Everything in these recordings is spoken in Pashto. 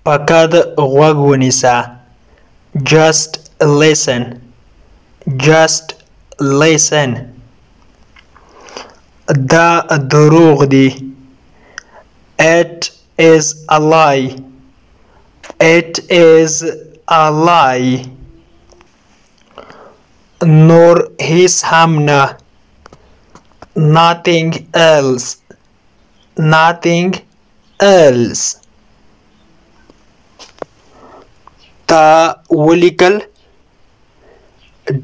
فقط غوږ ونیسه. Just listen. Just listen. دا دروغ دی. It is a lie. It is a lie. نور هیڅ هم نه. Nothing else. Nothing else. تا ولیکل.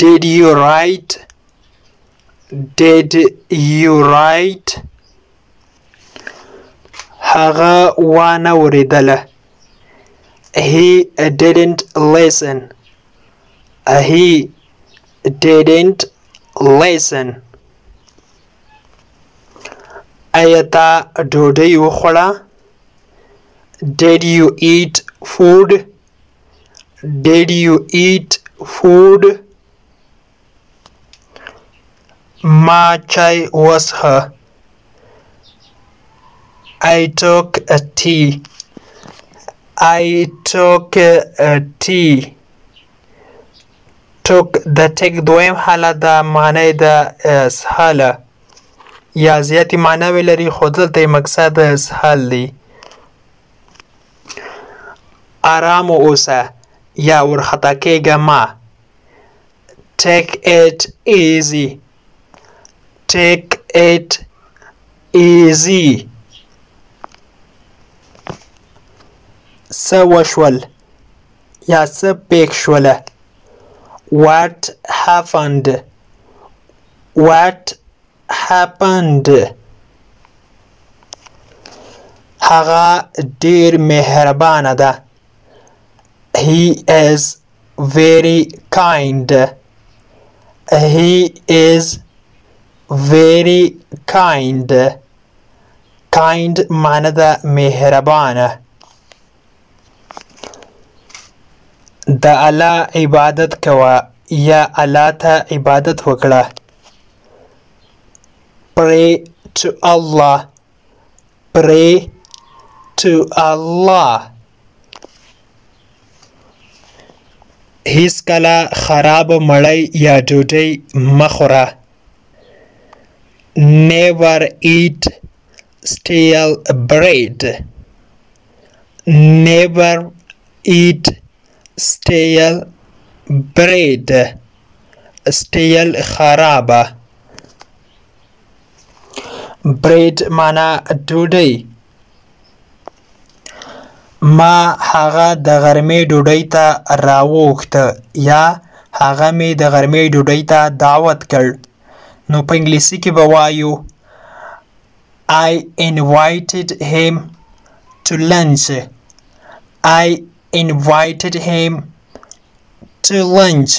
Did you write? Did you write? هغه وانه وریدله. He didn't listen. He didn't listen. آیا تا ډوډۍ وخوړه؟ Did you eat food? Did you eat food? ما چای وڅښه. I took a tea. I took a tea. took د ټیک دویم حالت د معنی د اسهاله یا زیاتې معناوې لري خو دلته یې مقصد د اسهال دی. آرام اوسه یا ورخطا کېږه مه. Take it easy. Take it easy. څه وشول یا څه پېښ شوله. What happened? What happened? هغه ډېر مهربانه ده. He is very kind. He is very kind. Kind معنی ده مهربانه. د الله عبادت کوه یا الله ته عبادت وکړه. Pray to Allah. Pray to Allah. هیڅ کله خراب مړۍ یا ډوډۍ مه خوره. Never eat stale bread. Never eat stale bread. stale خرابه. bread معنا ډوډۍ. ما هغه د غرمې ډوډۍ ته راوغوښته یا هغه مې د غرمې ډوډۍ ته دعوت کړ. نو په انګلیسي کې به وایو I invited him to lunch. I invited him to lunch.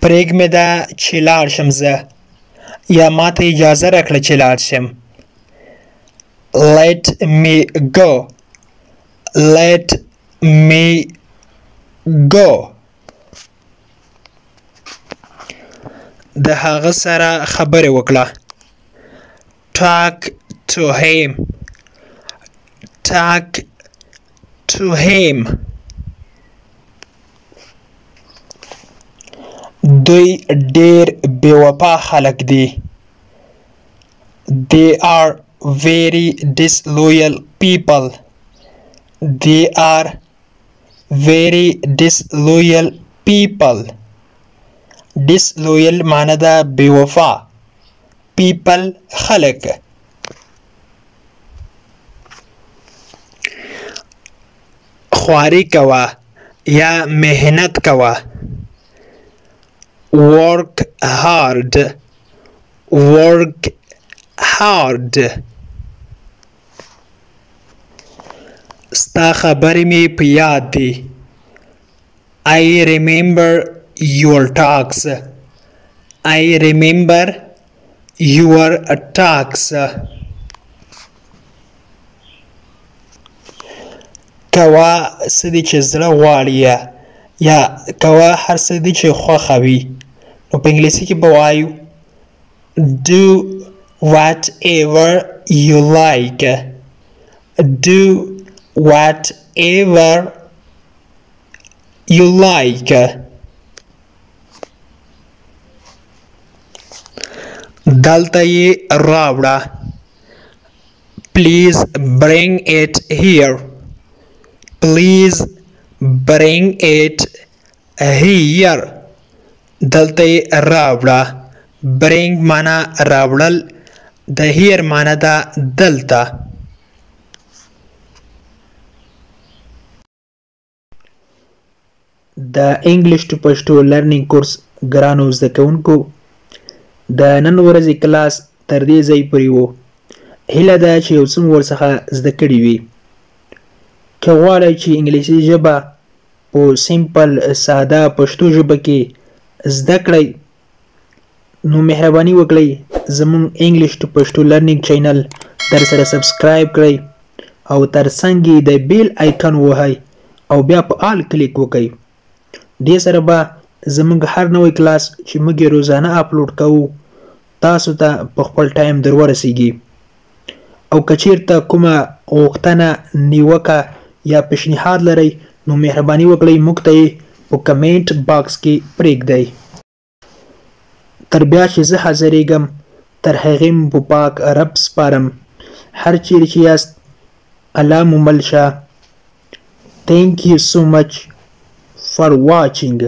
پرېږمې ده چې لاړ شم زه یا ماته اجازه راکړه چې لاړ شم. Let me go. Let me go. د هغه سره خبرې وکړه. Talk to him. Talk to him. دوی ډېر بې وفا خلک دي. They are very disloyal people. They are very disloyal people. disloyal معنی ده بې وفا. people خلک. خواري کوه یا مهنت کوه. work hard. Work hard. ستا خبرې مې په یاد دي. I remember your talks. I remember your talks. کوه څه دي چې زړه غواړي یا کوه هر څه دي چې خوښه وي. نو په انګلیسي کې به وایو do whatever you like. Do whatever you like. دلته یې راوړه. Please bring it here. Please bring it here. دلته یې راوړه. Bring معنا راوړل. د here معنا ده دلته. د انګلیش ټو پښتو لرنینګ کورس ګرانو زده کوونکو د نن ورځې کلاس تر دې ځای پورې و. هیله ده چې یو څه مو ورڅخه زده کړي وي. که غواړئ چې انګلیسي ژبه په سیمپل ساده پښتو ژبه کې زده کړئ نو مهرباني وکړئ زموږ انګلیش ټو پښتو لرنینګ چینل در سره سبسکرایب کړئ او تر څنګ یې د بیل آیکن ووهئ او بیا په آل کلیک وکړئ. دې سره به زموږ هر نوی کلاس چې موږ یې روزانه اپلوډ کوو تاسو ته په خپل ټایم در ورسیږي. او که چیرته کومه غوښتنه نیوکه یا پیشنهاد لرئ نو مهرباني وکړئ موږ ته یې په کمنټ باکس کې پرېږدئ. تر بیا چې زه حاضرېږم تر هغې مو په پاک رب سپارم. هر چیرې چې یاست الله مو مل شه. Thank you so much for watching.